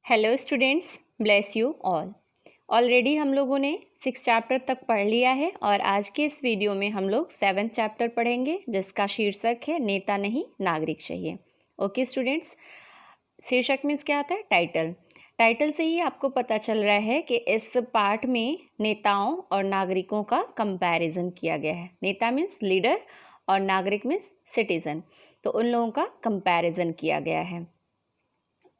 Hello students, bless you all. Already हम लोगों ने 6 चैप्टर तक पढ़ लिया है और आज के इस वीडियो में हम लोग 7 चैप्टर पढ़ेंगे जिसका शीर्षक है नेता नहीं नागरिक चाहिए। ओके स्टूडेंट्स, शीर्षक मीन्स क्या होता है? टाइटल। टाइटल से ही आपको पता चल रहा है कि इस पार्ट में नेताओं और नागरिकों का कंपैरिजन किया गया है। नेता मीन्स लीडर और नागरिक मीन्स सिटीजन, तो उन लोगों का कंपैरिजन किया गया है।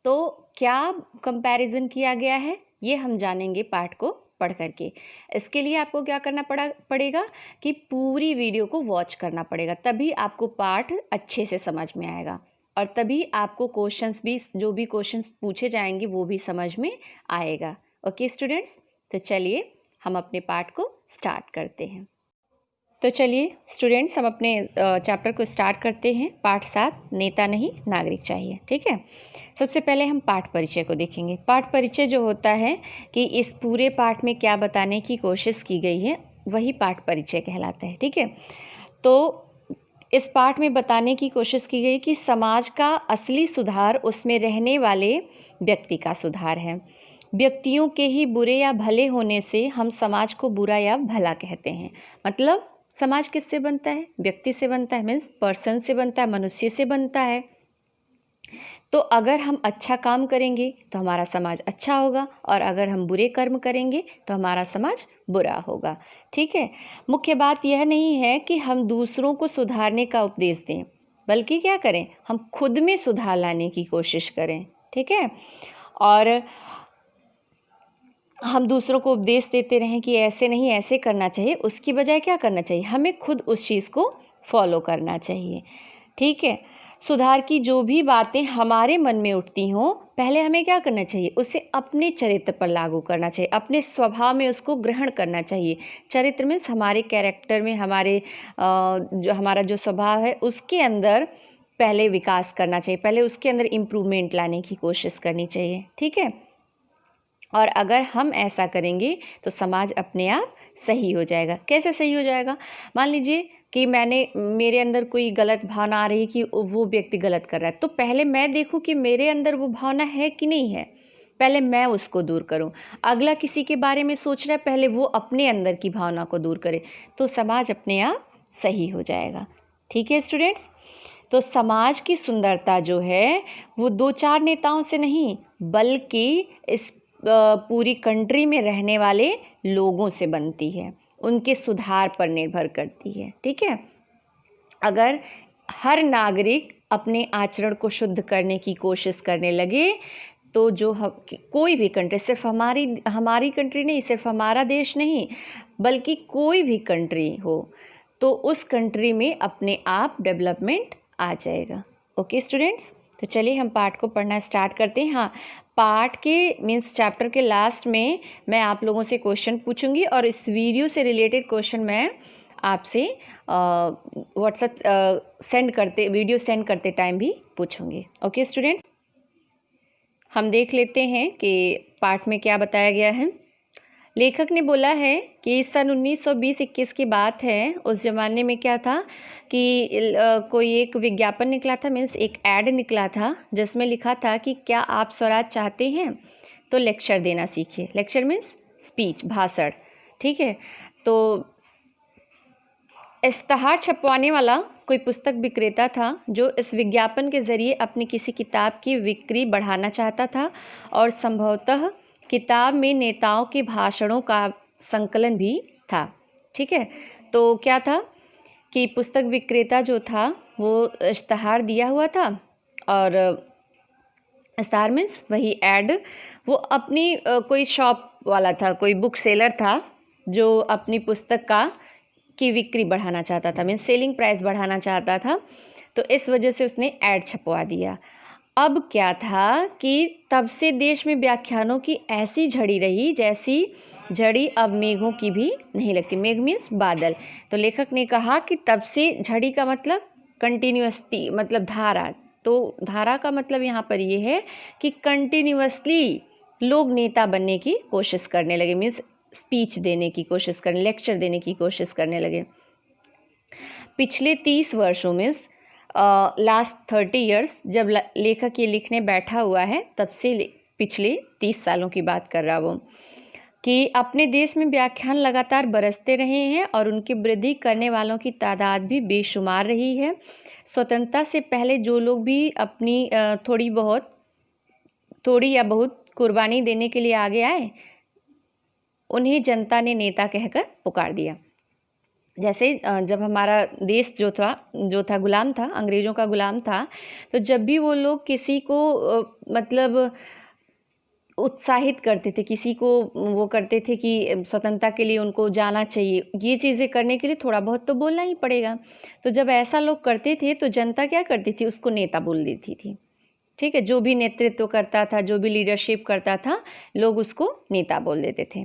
तो क्या कंपैरिजन किया गया है ये हम जानेंगे पाठ को पढ़ करके। इसके लिए आपको क्या करना पड़ेगा कि पूरी वीडियो को वॉच करना पड़ेगा, तभी आपको पाठ अच्छे से समझ में आएगा और तभी आपको क्वेश्चंस भी, जो भी क्वेश्चंस पूछे जाएंगे वो भी समझ में आएगा। ओके स्टूडेंट्स, तो चलिए हम अपने पाठ को स्टार्ट करते हैं। तो चलिए स्टूडेंट्स, हम अपने चैप्टर को स्टार्ट करते हैं। पाठ 7, नेता नहीं नागरिक चाहिए। ठीक है, सबसे पहले हम पाठ परिचय को देखेंगे। पाठ परिचय जो होता है कि इस पूरे पाठ में क्या बताने की कोशिश की गई है वही पाठ परिचय कहलाता है। ठीक है, तो इस पाठ में बताने की कोशिश की गई कि समाज का असली सुधार उसमें रहने वाले व्यक्ति का सुधार है। व्यक्तियों के ही बुरे या भले होने से हम समाज को बुरा या भला कहते हैं। मतलब समाज किससे बनता है? व्यक्ति से बनता है, मीन्स पर्सन से बनता है, मनुष्य से बनता है। तो अगर हम अच्छा काम करेंगे तो हमारा समाज अच्छा होगा और अगर हम बुरे कर्म करेंगे तो हमारा समाज बुरा होगा। ठीक है, मुख्य बात यह नहीं है कि हम दूसरों को सुधारने का उपदेश दें, बल्कि क्या करें, हम खुद में सुधार लाने की कोशिश करें। ठीक है, और हम दूसरों को उपदेश देते रहें कि ऐसे नहीं ऐसे करना चाहिए, उसकी बजाय क्या करना चाहिए, हमें खुद उस चीज़ को फॉलो करना चाहिए। ठीक है, सुधार की जो भी बातें हमारे मन में उठती हों, पहले हमें क्या करना चाहिए, उसे अपने चरित्र पर लागू करना चाहिए, अपने स्वभाव में उसको ग्रहण करना चाहिए। चरित्र मीन्स हमारे कैरेक्टर में, हमारा जो स्वभाव है उसके अंदर पहले विकास करना चाहिए, पहले उसके अंदर इम्प्रूवमेंट लाने की कोशिश करनी चाहिए। ठीक है, और अगर हम ऐसा करेंगे तो समाज अपने आप सही हो जाएगा। कैसे सही हो जाएगा? मान लीजिए कि मेरे अंदर कोई गलत भावना आ रही है कि वो व्यक्ति गलत कर रहा है, तो पहले मैं देखूं कि मेरे अंदर वो भावना है कि नहीं है, पहले मैं उसको दूर करूं। अगला किसी के बारे में सोच रहा है, पहले वो अपने अंदर की भावना को दूर करे, तो समाज अपने आप सही हो जाएगा। ठीक है स्टूडेंट्स, तो समाज की सुंदरता जो है वो 2-4 नेताओं से नहीं, बल्कि इस पूरी कंट्री में रहने वाले लोगों से बनती है, उनके सुधार पर निर्भर करती है। ठीक है, अगर हर नागरिक अपने आचरण को शुद्ध करने की कोशिश करने लगे तो कोई भी कंट्री, सिर्फ हमारी कंट्री नहीं, सिर्फ हमारा देश नहीं, बल्कि कोई भी कंट्री हो तो उस कंट्री में अपने आप डेवलपमेंट आ जाएगा। ओके स्टूडेंट्स, तो चलिए हम पाठ को पढ़ना स्टार्ट करते हैं। हाँ, पाठ के मीन्स चैप्टर के लास्ट में मैं आप लोगों से क्वेश्चन पूछूंगी और इस वीडियो से रिलेटेड क्वेश्चन मैं आपसे व्हाट्सएप वीडियो सेंड करते टाइम भी पूछूंगी। ओके स्टूडेंट्स, हम देख लेते हैं कि पाठ में क्या बताया गया है। लेखक ने बोला है कि सन 1920-21 की बात है। उस ज़माने में क्या था कि कोई एक विज्ञापन निकला था, मीन्स एक ऐड निकला था जिसमें लिखा था कि क्या आप स्वराज चाहते हैं तो लेक्चर देना सीखिए। लेक्चर मीन्स स्पीच, भाषण। ठीक है, तो इश्तहार छपवाने वाला कोई पुस्तक विक्रेता था जो इस विज्ञापन के ज़रिए अपनी किसी किताब की बिक्री बढ़ाना चाहता था और संभवतः किताब में नेताओं के भाषणों का संकलन भी था। ठीक है, तो क्या था कि पुस्तक विक्रेता जो था वो इश्तहार दिया हुआ था और इश्तहार मीन्स वही ऐड, वो अपनी कोई शॉप वाला था, कोई बुक सेलर था जो अपनी पुस्तक की बिक्री बढ़ाना चाहता था, मीन्स सेलिंग प्राइस बढ़ाना चाहता था, तो इस वजह से उसने ऐड छपवा दिया। अब क्या था कि तब से देश में व्याख्यानों की ऐसी झड़ी रही जैसी झड़ी अब मेघों की भी नहीं लगती। मेघ मीन्स बादल। तो लेखक ने कहा कि तब से झड़ी का मतलब कंटिन्यूअसली, मतलब धारा, तो धारा का मतलब यहाँ पर ये है कि कंटिन्यूअसली लोग नेता बनने की कोशिश करने लगे, मीन्स स्पीच देने की कोशिश करने, लेक्चर देने की कोशिश करने लगे। पिछले 30 वर्षों में लास्ट 30 ईयर्स जब लेखक ये लिखने बैठा हुआ है, तब से पिछले 30 सालों की बात कर रहा वो, कि अपने देश में व्याख्यान लगातार बरसते रहे हैं और उनकी वृद्धि करने वालों की तादाद भी बेशुमार रही है। स्वतंत्रता से पहले जो लोग भी अपनी थोड़ी या बहुत कुर्बानी देने के लिए आगे आए, उन्हें जनता ने नेता कहकर पुकार दिया। जैसे जब हमारा देश जो था गुलाम था, अंग्रेज़ों का गुलाम था, तो जब भी वो लोग किसी को मतलब उत्साहित करते थे, किसी को वो करते थे कि स्वतंत्रता के लिए उनको जाना चाहिए, ये चीज़ें करने के लिए थोड़ा बहुत तो बोलना ही पड़ेगा। तो जब ऐसा लोग करते थे तो जनता क्या करती थी, उसको नेता बोल देती थी। ठीक है, जो भी नेतृत्व करता था, जो भी लीडरशिप करता था, लोग उसको नेता बोल देते थे।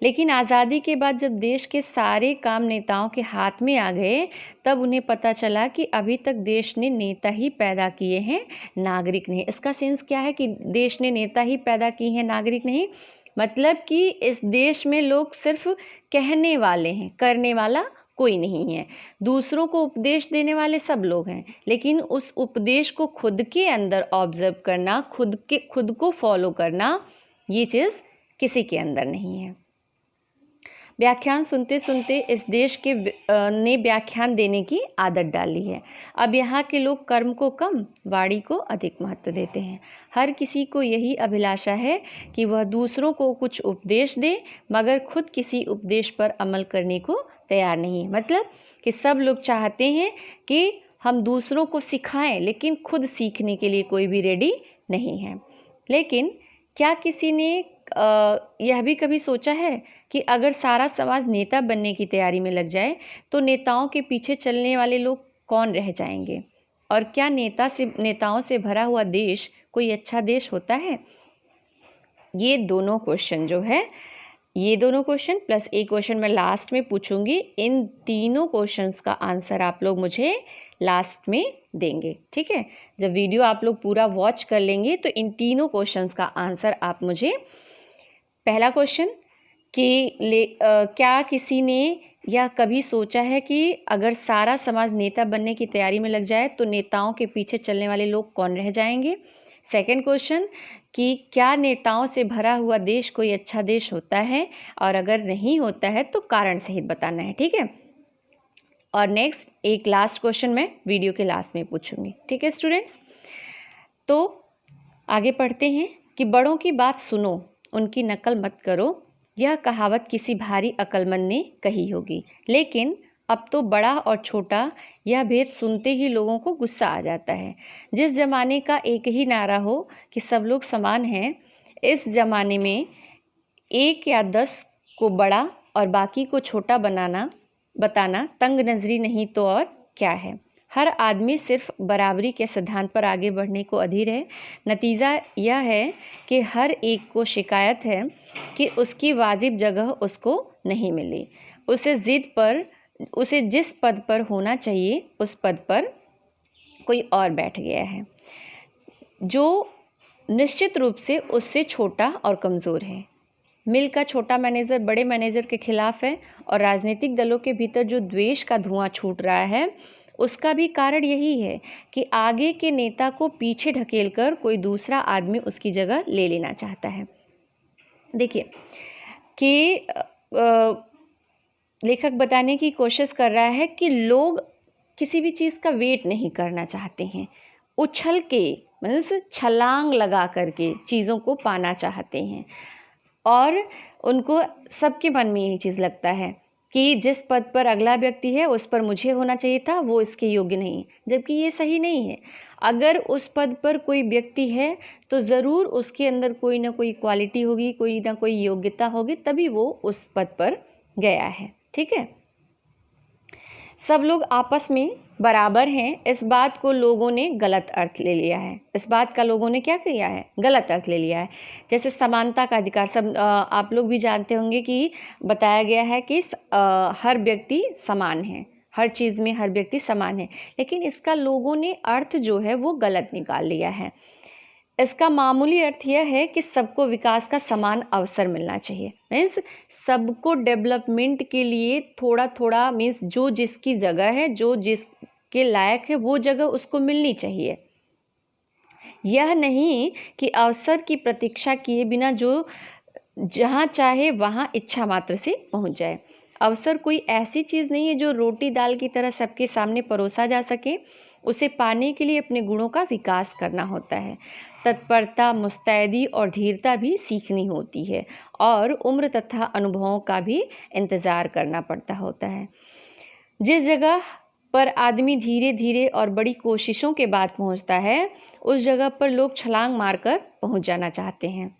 लेकिन आज़ादी के बाद जब देश के सारे काम नेताओं के हाथ में आ गए, तब उन्हें पता चला कि अभी तक देश ने नेता ही पैदा किए हैं, नागरिक नहीं। इसका सेंस क्या है कि देश ने नेता ही पैदा किए हैं, नागरिक नहीं। मतलब कि इस देश में लोग सिर्फ कहने वाले हैं, करने वाला कोई नहीं है। दूसरों को उपदेश देने वाले सब लोग हैं, लेकिन उस उपदेश को खुद के अंदर ऑब्जर्व करना, खुद को फॉलो करना, ये चीज़ किसी के अंदर नहीं है। व्याख्यान सुनते सुनते इस देश के ने व्याख्यान देने की आदत डाली है। अब यहाँ के लोग कर्म को कम, वाणी को अधिक महत्व देते हैं। हर किसी को यही अभिलाषा है कि वह दूसरों को कुछ उपदेश दे, मगर खुद किसी उपदेश पर अमल करने को तैयार नहीं है। मतलब कि सब लोग चाहते हैं कि हम दूसरों को सिखाएं, लेकिन खुद सीखने के लिए कोई भी रेडी नहीं है। लेकिन क्या किसी ने यह भी कभी सोचा है कि अगर सारा समाज नेता बनने की तैयारी में लग जाए तो नेताओं के पीछे चलने वाले लोग कौन रह जाएंगे? और क्या नेताओं से भरा हुआ देश कोई अच्छा देश होता है? ये दोनों क्वेश्चन प्लस एक क्वेश्चन मैं लास्ट में पूछूंगी। इन तीनों क्वेश्चंस का आंसर आप लोग मुझे लास्ट में देंगे। ठीक है, जब वीडियो आप लोग पूरा वॉच कर लेंगे तो इन तीनों क्वेश्चंस का आंसर आप मुझे, पहला क्वेश्चन कि क्या किसी ने या कभी सोचा है कि अगर सारा समाज नेता बनने की तैयारी में लग जाए तो नेताओं के पीछे चलने वाले लोग कौन रह जाएंगे? सेकंड क्वेश्चन कि क्या नेताओं से भरा हुआ देश कोई अच्छा देश होता है, और अगर नहीं होता है तो कारण सहित बताना है। ठीक है, और नेक्स्ट एक लास्ट क्वेश्चन मैं वीडियो के लास्ट में पूछूंगी। ठीक है स्टूडेंट्स, तो आगे पढ़ते हैं कि बड़ों की बात सुनो, उनकी नकल मत करो। यह कहावत किसी भारी अक्लमंद ने कही होगी, लेकिन अब तो बड़ा और छोटा यह भेद सुनते ही लोगों को गुस्सा आ जाता है। जिस ज़माने का एक ही नारा हो कि सब लोग समान हैं, इस ज़माने में 1 या 10 को बड़ा और बाकी को छोटा बताना तंग नज़री नहीं तो और क्या है। हर आदमी सिर्फ बराबरी के सिद्धांत पर आगे बढ़ने को अधीर है। नतीजा यह है कि हर एक को शिकायत है कि उसकी वाजिब जगह उसको नहीं मिली। उसे जिस पद पर होना चाहिए उस पद पर कोई और बैठ गया है, जो निश्चित रूप से उससे छोटा और कमज़ोर है। मिल का छोटा मैनेजर बड़े मैनेजर के खिलाफ है, और राजनीतिक दलों के भीतर जो द्वेष का धुआं छूट रहा है, उसका भी कारण यही है कि आगे के नेता को पीछे ढकेलकर कोई दूसरा आदमी उसकी जगह ले लेना चाहता है। देखिए कि लेखक बताने की कोशिश कर रहा है कि लोग किसी भी चीज़ का वेट नहीं करना चाहते हैं, उछल के मतलब छलांग लगा करके चीज़ों को पाना चाहते हैं, और उनको सबके मन में यही चीज़ लगता है कि जिस पद पर अगला व्यक्ति है उस पर मुझे होना चाहिए था, वो इसके योग्य नहीं है, जबकि ये सही नहीं है। अगर उस पद पर कोई व्यक्ति है तो ज़रूर उसके अंदर कोई ना कोई क्वालिटी होगी, कोई ना कोई योग्यता होगी, तभी वो उस पद पर गया है। ठीक है, सब लोग आपस में बराबर हैं, इस बात को लोगों ने गलत अर्थ ले लिया है। इस बात का लोगों ने क्या किया है? गलत अर्थ ले लिया है। जैसे समानता का अधिकार, सब आप लोग भी जानते होंगे कि बताया गया है कि हर व्यक्ति समान है, हर चीज़ में हर व्यक्ति समान है, लेकिन इसका लोगों ने अर्थ जो है वो गलत निकाल लिया है। इसका मामूली अर्थ यह है कि सबको विकास का समान अवसर मिलना चाहिए। मीन्स सबको डेवलपमेंट के लिए थोड़ा थोड़ा, मीन्स जो जिसकी जगह है, जो जिसके लायक है, वो जगह उसको मिलनी चाहिए। यह नहीं कि अवसर की प्रतीक्षा किए बिना जो जहाँ चाहे वहाँ इच्छा मात्र से पहुँच जाए। अवसर कोई ऐसी चीज़ नहीं है जो रोटी दाल की तरह सबके सामने परोसा जा सके। उसे पाने के लिए अपने गुणों का विकास करना होता है। तत्परता, मुस्तैदी और धीरता भी सीखनी होती है और उम्र तथा अनुभवों का भी इंतज़ार करना पड़ता होता है। जिस जगह पर आदमी धीरे धीरे और बड़ी कोशिशों के बाद पहुंचता है, उस जगह पर लोग छलांग मारकर पहुंच जाना चाहते हैं।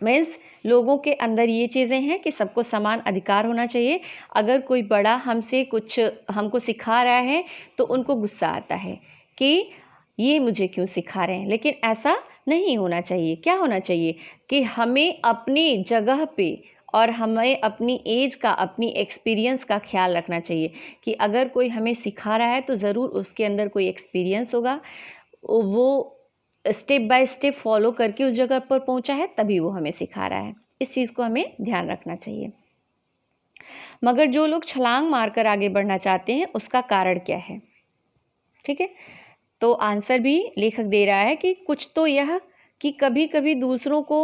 मीन्स लोगों के अंदर ये चीज़ें हैं कि सबको समान अधिकार होना चाहिए। अगर कोई बड़ा हमसे कुछ हमको सिखा रहा है तो उनको गुस्सा आता है कि ये मुझे क्यों सिखा रहे हैं, लेकिन ऐसा नहीं होना चाहिए। क्या होना चाहिए कि हमें अपनी जगह पे और हमें अपनी एज का, अपनी एक्सपीरियंस का ख्याल रखना चाहिए कि अगर कोई हमें सिखा रहा है तो ज़रूर उसके अंदर कोई एक्सपीरियंस होगा, वो स्टेप बाय स्टेप फॉलो करके उस जगह पर पहुंचा है, तभी वो हमें सिखा रहा है। इस चीज़ को हमें ध्यान रखना चाहिए। मगर जो लोग छलांग मारकर आगे बढ़ना चाहते हैं उसका कारण क्या है? ठीक है, तो आंसर भी लेखक दे रहा है कि कुछ तो यह कि कभी कभी दूसरों को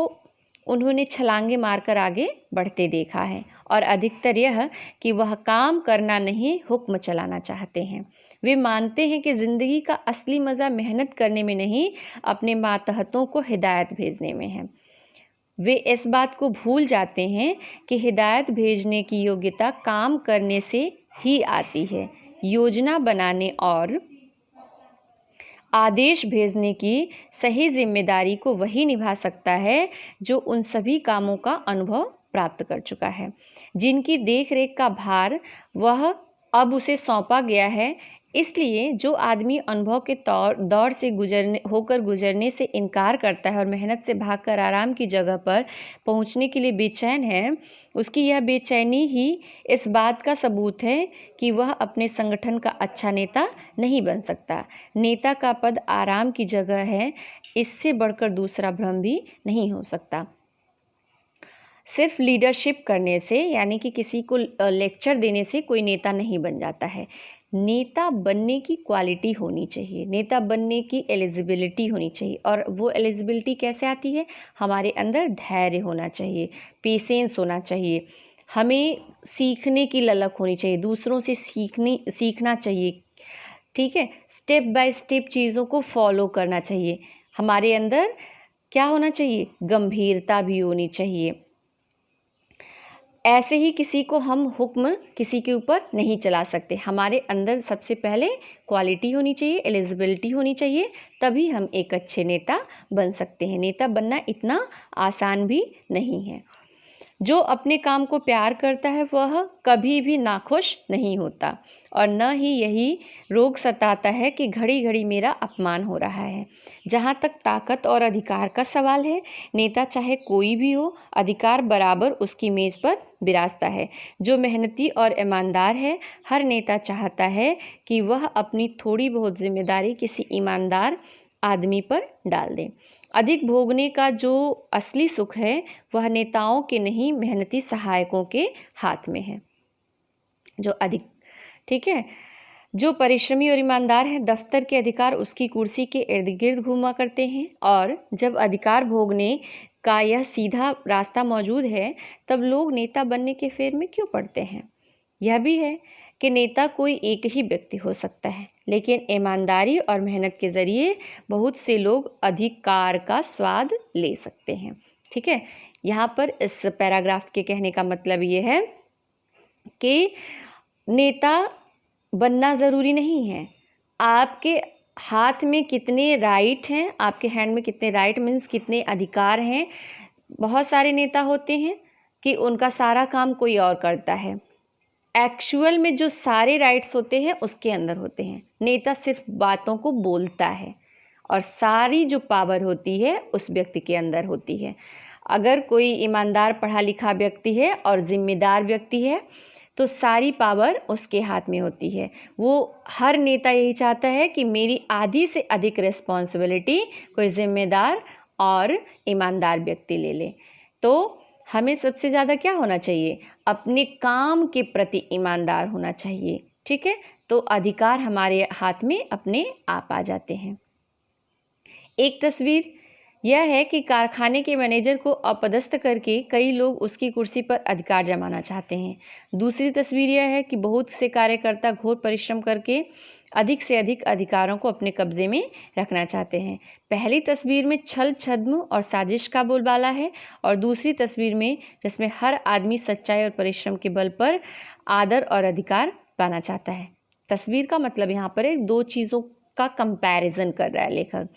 उन्होंने छलांगे मारकर आगे बढ़ते देखा है, और अधिकतर यह कि वह काम करना नहीं हुक्म चलाना चाहते हैं। वे मानते हैं कि ज़िंदगी का असली मज़ा मेहनत करने में नहीं, अपने मातहतों को हिदायत भेजने में है। वे इस बात को भूल जाते हैं कि हिदायत भेजने की योग्यता काम करने से ही आती है। योजना बनाने और आदेश भेजने की सही जिम्मेदारी को वही निभा सकता है जो उन सभी कामों का अनुभव प्राप्त कर चुका है, जिनकी देखरेख का भार वह अब उसे सौंपा गया है। इसलिए जो आदमी अनुभव के दौर से गुजरने से इनकार करता है और मेहनत से भागकर आराम की जगह पर पहुंचने के लिए बेचैन है, उसकी यह बेचैनी ही इस बात का सबूत है कि वह अपने संगठन का अच्छा नेता नहीं बन सकता। नेता का पद आराम की जगह है, इससे बढ़कर दूसरा भ्रम भी नहीं हो सकता। सिर्फ लीडरशिप करने से, यानी कि किसी को लेक्चर देने से कोई नेता नहीं बन जाता है। नेता बनने की क्वालिटी होनी चाहिए, नेता बनने की एलिजिबिलिटी होनी चाहिए। और वो एलिजिबिलिटी कैसे आती है? हमारे अंदर धैर्य होना चाहिए, पेशेंस होना चाहिए, हमें सीखने की ललक होनी चाहिए, दूसरों से सीखना चाहिए। ठीक है, स्टेप बाय स्टेप चीज़ों को फॉलो करना चाहिए। हमारे अंदर क्या होना चाहिए? गंभीरता भी होनी चाहिए। ऐसे ही किसी को हम हुक्म किसी के ऊपर नहीं चला सकते। हमारे अंदर सबसे पहले क्वालिटी होनी चाहिए, एलिजिबिलिटी होनी चाहिए, तभी हम एक अच्छे नेता बन सकते हैं। नेता बनना इतना आसान भी नहीं है। जो अपने काम को प्यार करता है वह कभी भी नाखुश नहीं होता, और न ही यही रोग सताता है कि घड़ी घड़ी मेरा अपमान हो रहा है। जहाँ तक ताकत और अधिकार का सवाल है, नेता चाहे कोई भी हो, अधिकार बराबर उसकी मेज़ पर बिराजता है। जो मेहनती और ईमानदार है, हर नेता चाहता है कि वह अपनी थोड़ी बहुत जिम्मेदारी किसी ईमानदार आदमी पर डाल दे। अधिक भोगने का जो असली सुख है वह नेताओं के नहीं, मेहनती सहायकों के हाथ में है। जो अधिक ठीक है, जो परिश्रमी और ईमानदार है, दफ्तर के अधिकार उसकी कुर्सी के इर्द गिर्द घूमा करते हैं, और जब अधिकार भोगने का यह सीधा रास्ता मौजूद है, तब लोग नेता बनने के फेर में क्यों पड़ते हैं? यह भी है कि नेता कोई एक ही व्यक्ति हो सकता है, लेकिन ईमानदारी और मेहनत के ज़रिए बहुत से लोग अधिकार का स्वाद ले सकते हैं। ठीक है, यहाँ पर इस पैराग्राफ के कहने का मतलब ये है कि नेता बनना ज़रूरी नहीं है। आपके हाथ में कितने राइट हैं, आपके हैंड में कितने राइट मीन्स कितने अधिकार हैं। बहुत सारे नेता होते हैं कि उनका सारा काम कोई और करता है, एक्चुअल में जो सारे राइट्स होते हैं उसके अंदर होते हैं। नेता सिर्फ बातों को बोलता है और सारी जो पावर होती है उस व्यक्ति के अंदर होती है। अगर कोई ईमानदार पढ़ा लिखा व्यक्ति है और जिम्मेदार व्यक्ति है तो सारी पावर उसके हाथ में होती है। वो हर नेता यही चाहता है कि मेरी आधी से अधिक रिस्पॉन्सिबिलिटी कोई जिम्मेदार और ईमानदार व्यक्ति ले ले। तो हमें सबसे ज़्यादा क्या होना चाहिए? अपने काम के प्रति ईमानदार होना चाहिए। ठीक है, तो अधिकार हमारे हाथ में अपने आप आ जाते हैं। एक तस्वीर यह है कि कारखाने के मैनेजर को अपदस्थ करके कई लोग उसकी कुर्सी पर अधिकार जमाना चाहते हैं। दूसरी तस्वीर यह है कि बहुत से कार्यकर्ता घोर परिश्रम करके अधिक से अधिक अधिकारों को अपने कब्जे में रखना चाहते हैं। पहली तस्वीर में छल छद्म और साजिश का बोलबाला है और दूसरी तस्वीर में जिसमें हर आदमी सच्चाई और परिश्रम के बल पर आदर और अधिकार पाना चाहता है। तस्वीर का मतलब यहाँ पर है दो चीज़ों का कंपैरिजन कर रहा है लेखक।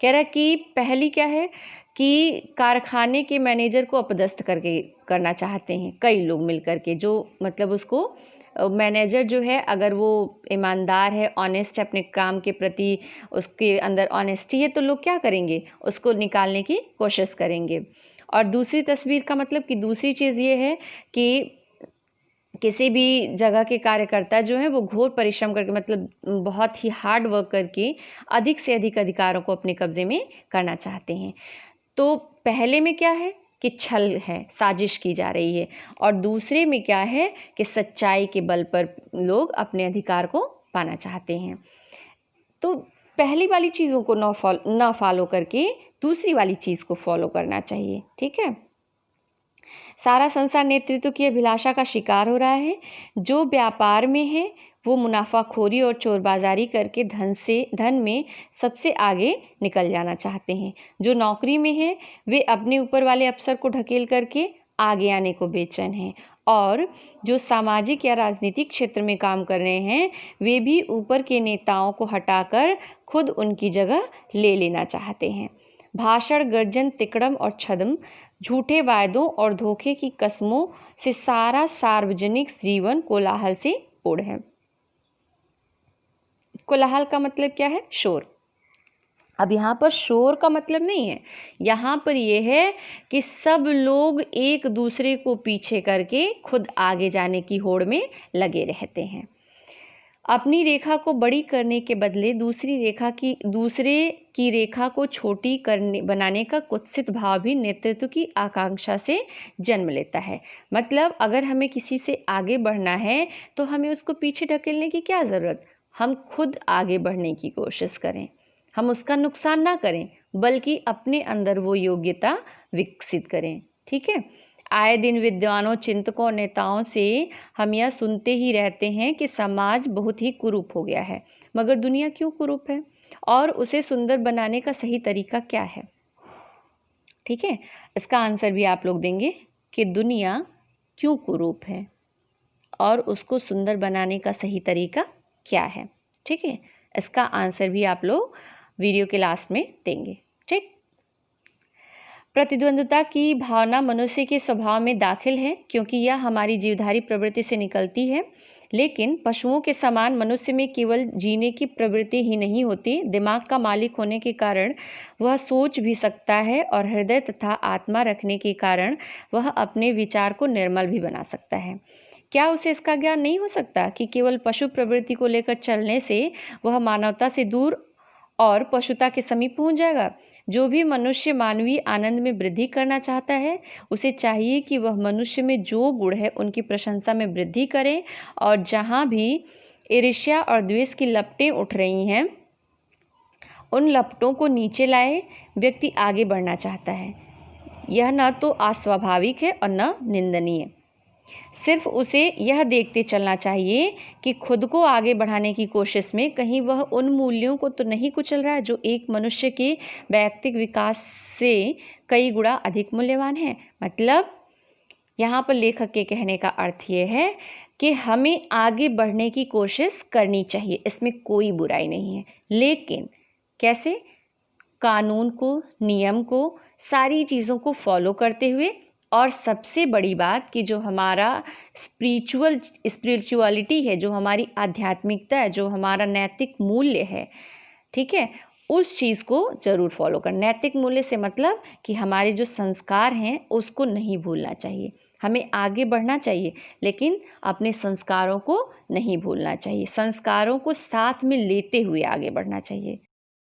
कह रहा है कि पहली क्या है कि कारखाने के मैनेजर को अपदस्थ करके करना चाहते हैं कई लोग मिलकर के, जो मतलब उसको मैनेजर जो है अगर वो ईमानदार है, ऑनेस्ट है अपने काम के प्रति, उसके अंदर ऑनेस्टी है, तो लोग क्या करेंगे, उसको निकालने की कोशिश करेंगे। और दूसरी तस्वीर का मतलब कि दूसरी चीज़ ये है कि किसी भी जगह के कार्यकर्ता जो हैं वो घोर परिश्रम करके मतलब बहुत ही हार्ड वर्क करके अधिक से अधिक अधिकारों को अपने कब्जे में करना चाहते हैं। तो पहले में क्या है कि छल है, साजिश की जा रही है, और दूसरे में क्या है कि सच्चाई के बल पर लोग अपने अधिकार को पाना चाहते हैं। तो पहली वाली चीज़ों को ना फॉलो करके दूसरी वाली चीज़ को फॉलो करना चाहिए। ठीक है। सारा संसार नेतृत्व की अभिलाषा का शिकार हो रहा है। जो व्यापार में है वो मुनाफाखोरी और चोरबाजारी करके धन में सबसे आगे निकल जाना चाहते हैं। जो नौकरी में है वे अपने ऊपर वाले अफसर को ढकेल करके आगे आने को बेचैन हैं, और जो सामाजिक या राजनीतिक क्षेत्र में काम कर रहे हैं वे भी ऊपर के नेताओं को हटाकर खुद उनकी जगह ले लेना चाहते हैं। भाषण, गर्जन, तिकड़म और छद्म, झूठे वायदों और धोखे की कस्मों से सारा सार्वजनिक जीवन कोलाहल से पूर्ण है। कोलाहल का मतलब क्या है? शोर। अब यहाँ पर शोर का मतलब नहीं है, यहाँ पर यह है कि सब लोग एक दूसरे को पीछे करके खुद आगे जाने की होड़ में लगे रहते हैं। अपनी रेखा को बड़ी करने के बदले दूसरे की रेखा को छोटी बनाने का कुत्सित भाव भी नेतृत्व की आकांक्षा से जन्म लेता है। मतलब अगर हमें किसी से आगे बढ़ना है तो हमें उसको पीछे ढकेलने की क्या ज़रूरत, हम खुद आगे बढ़ने की कोशिश करें, हम उसका नुकसान ना करें बल्कि अपने अंदर वो योग्यता विकसित करें। ठीक है। आए दिन विद्वानों, चिंतकों और नेताओं से हम यह सुनते ही रहते हैं कि समाज बहुत ही कुरूप हो गया है। मगर दुनिया क्यों कुरूप है और उसे सुंदर बनाने का सही तरीका क्या है? ठीक है, इसका आंसर भी आप लोग देंगे कि दुनिया क्यों कुरूप है और उसको सुंदर बनाने का सही तरीका क्या है। ठीक है, इसका आंसर भी आप लोग वीडियो के लास्ट में देंगे। ठीक। प्रतिद्वंद्विता की भावना मनुष्य के स्वभाव में दाखिल है क्योंकि यह हमारी जीवधारी प्रवृत्ति से निकलती है, लेकिन पशुओं के समान मनुष्य में केवल जीने की प्रवृत्ति ही नहीं होती, दिमाग का मालिक होने के कारण वह सोच भी सकता है और हृदय तथा आत्मा रखने के कारण वह अपने विचार को निर्मल भी बना सकता है। क्या उसे इसका ज्ञान नहीं हो सकता कि केवल पशु प्रवृत्ति को लेकर चलने से वह मानवता से दूर और पशुता के समीप पहुंच जाएगा? जो भी मनुष्य मानवीय आनंद में वृद्धि करना चाहता है उसे चाहिए कि वह मनुष्य में जो गुण है उनकी प्रशंसा में वृद्धि करे, और जहाँ भी ईर्ष्या और द्वेष की लपटें उठ रही हैं उन लपटों को नीचे लाए व्यक्ति आगे बढ़ना चाहता है। यह न तो अस्वाभाविक है और न निंदनीय। सिर्फ उसे यह देखते चलना चाहिए कि खुद को आगे बढ़ाने की कोशिश में कहीं वह उन मूल्यों को तो नहीं कुचल रहा है जो एक मनुष्य के वैयक्तिक विकास से कई गुना अधिक मूल्यवान है। मतलब यहाँ पर लेखक के कहने का अर्थ ये है कि हमें आगे बढ़ने की कोशिश करनी चाहिए, इसमें कोई बुराई नहीं है, लेकिन कैसे? कानून को, नियम को, सारी चीज़ों को फॉलो करते हुए, और सबसे बड़ी बात कि जो हमारा स्पिरिचुअलिटी है, जो हमारी आध्यात्मिकता है, जो हमारा नैतिक मूल्य है, ठीक है, उस चीज़ को ज़रूर फॉलो कर। नैतिक मूल्य से मतलब कि हमारे जो संस्कार हैं उसको नहीं भूलना चाहिए। हमें आगे बढ़ना चाहिए लेकिन अपने संस्कारों को नहीं भूलना चाहिए, संस्कारों को साथ में लेते हुए आगे बढ़ना चाहिए।